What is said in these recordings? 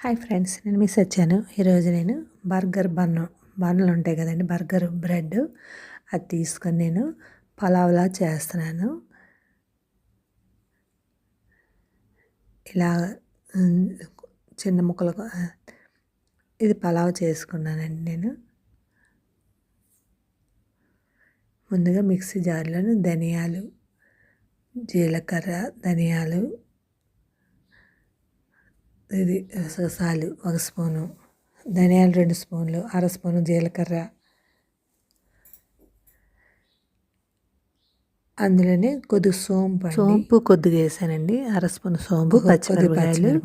Hi friends, నేను miss వచ్చాను. ఈరోజు నేను బర్గర్ బన్నులు ఉంటాయి కదండి, బర్గర్ బ్రెడ్ అది తీసుకొని నేను పలావ్లా చేస్తున్నాను. ఇలా చిన్న ముక్కలు ఇది పలావ్ చేసుకున్నానండి. నేను ముందుగా మిక్సీ జార్లోని ధనియాలు, జీలకర్ర, ధనియాలు, ఇది గసాలు 1 స్పూను, ధనియాలు 2 స్పూన్లు, 1/2 స్పూను జీలకర్ర, అందులోనే కొద్దిగా సోంపు కొద్దిగా వేసానండి. 1/2 స్పూన్ సోంపు, పచ్చిమిరపకాయలు,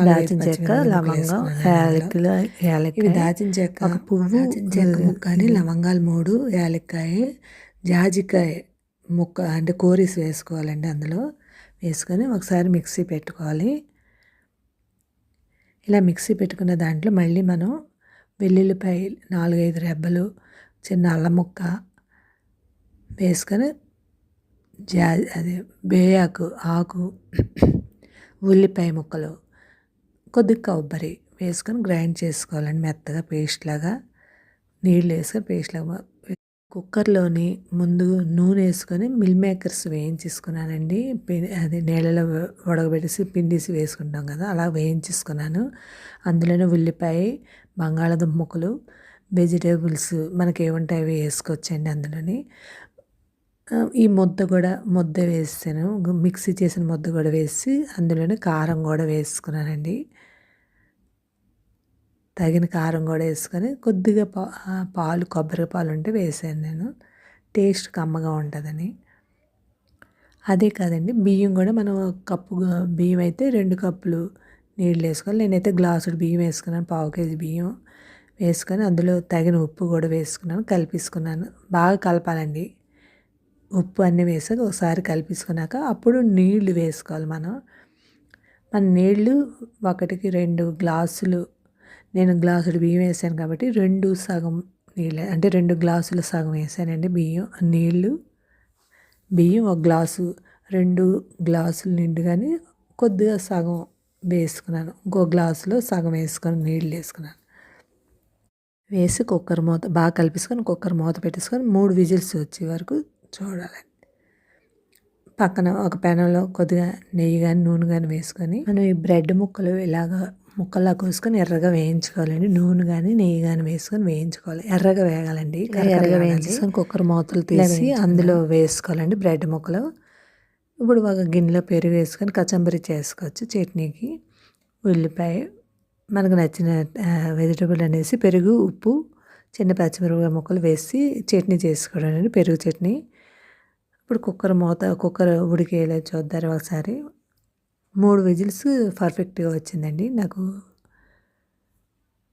దాచిన చెక్క, లవంగం, యాలక్కాయ, దాచిన చెక్క, ఒక పువ్వు, ముక్కని, లవంగాలు 3, యాలక్కాయ, జాజికాయ ముక్క అంటే కోరిసి వేసుకోవాలండి. అందులో వేసుకొని ఒకసారి మిక్సీ పెట్టుకోవాలి. ఇలా మిక్సీ పెట్టుకున్న దాంట్లో మళ్ళీ మనం వెల్లుల్లిపాయ 4-5 రెబ్బలు, చిన్న అల్లం ముక్క వేసుకొని అది బేయాకు ఆకు, ఉల్లిపాయ ముక్కలు, కొద్దిగా కొబ్బరి వేసుకొని గ్రైండ్ చేసుకోవాలండి మెత్తగా పేస్ట్ లాగా. నీళ్ళు వేసుకొని పేస్ట్ లాగా కుక్కర్లోని ముందు నూనె వేసుకొని మిల్ మేకర్స్ వేయించేసుకున్నానండి. అది నీళ్ళలో ఉడకబెట్టేసి పిండిసి వేసుకుంటాం కదా, అలా వేయించేసుకున్నాను. అందులోనే ఉల్లిపాయ, బంగాళాదుంప ముక్కలు, వెజిటేబుల్స్ మనకి ఏముంటాయి అవి వేసుకోవచ్చండి. అందులోని ఈ ముద్ద వేసాను, మిక్సీ చేసిన ముద్ద కూడా వేసి అందులోనే కారం కూడా వేసుకున్నానండి. తగిన కారం కూడా వేసుకొని కొద్దిగా పాలు, కొబ్బరి పాలు ఉంటే వేసాను నేను, టేస్ట్ కమ్మగా ఉంటుందని. అదే కాదండి, బియ్యం కూడా మనం కప్పు బియ్యం అయితే 2 కప్పులు నీళ్ళు వేసుకోవాలి. నేనైతే గ్లాసుడు బియ్యం వేసుకున్నాను, 1/2 కేజీ బియ్యం వేసుకొని అందులో తగిన ఉప్పు కూడా వేసుకున్నాను, కలిపేసుకున్నాను. బాగా కలపాలండి. ఉప్పు అన్నీ వేసాక ఒకసారి కలిపేసుకున్నాక అప్పుడు నీళ్లు వేసుకోవాలి. మన నీళ్లు 1కి 2 గ్లాసులు, నేను గ్లాసుడు బియ్యం వేసాను కాబట్టి 2 సగం నీళ్ళు, అంటే 2 గ్లాసులు సగం వేసానండి బియ్యం 1 గ్లాసు, 2 గ్లాసులు నిండుగాని కొద్దిగా సగం వేసుకున్నాను. ఇంకో గ్లాసులో సగం వేసుకొని నీళ్ళు వేసుకున్నాను. వేసి కుక్కర్ మూత బాగా కలిపేసుకొని కుక్కర్ మూత పెట్టేసుకొని 3 విజిల్స్ వచ్చే వరకు చూడాలండి. పక్కన ఒక పెనంలో కొద్దిగా నెయ్యి కానీ నూనె కానీ వేసుకొని మనం ఈ బ్రెడ్ ముక్కలు ఇలాగా ముక్కల్లా కోసుకొని ఎర్రగా వేయించుకోవాలండి. నూనె కానీ నెయ్యి కానీ వేసుకొని వేయించుకోవాలి, ఎర్రగా వేగాలండి. ఎర్రగా వేయించుకొని కుక్కర్ మూతలు తీసి అందులో వేసుకోవాలండి బ్రెడ్ ముక్కలు. ఇప్పుడు ఒక గిన్నెలో పెరుగు వేసుకొని కచంబరి చేసుకోవచ్చు చట్నీకి. ఉల్లిపాయ మనకు నచ్చిన వెజిటబుల్ అనేసి పెరుగు, ఉప్పు, చిన్న పచ్చిమిరపకాయ ముక్కలు వేసి చట్నీ చేసుకోవడం, పెరుగు చట్నీ. ఇప్పుడు కుక్కర్ ఉడికేలా చూద్దారు ఒకసారి. 3 విజిల్స్ పర్ఫెక్ట్గా వచ్చిందండి నాకు.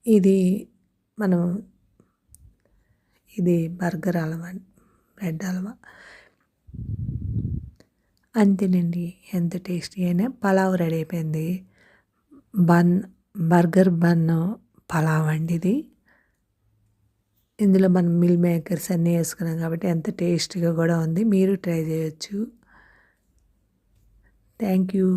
ఇది బర్గర్ హల్వా, బ్రెడ్ హల్వా అంతేనండి. ఎంత టేస్టీ అయినా పలావ్ రెడీ అయిపోయింది. బర్గర్ పలావ్ అండి ఇది. ఇందులో మనం మిల్ మేకర్స్ అన్నీ వేసుకున్నాం కాబట్టి ఎంత టేస్టీగా కూడా ఉంది. మీరు ట్రై చేయొచ్చు. Thank you.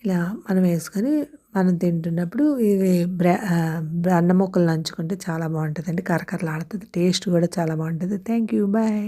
ఇలా మనం వేసుకొని మనం తింటున్నప్పుడు ఇది అన్నం ముక్కలు నంచుకుంటే చాలా బాగుంటుందండి. కరకరలాడుతుంది, టేస్ట్ కూడా చాలా బాగుంటుంది. Thank you, bye.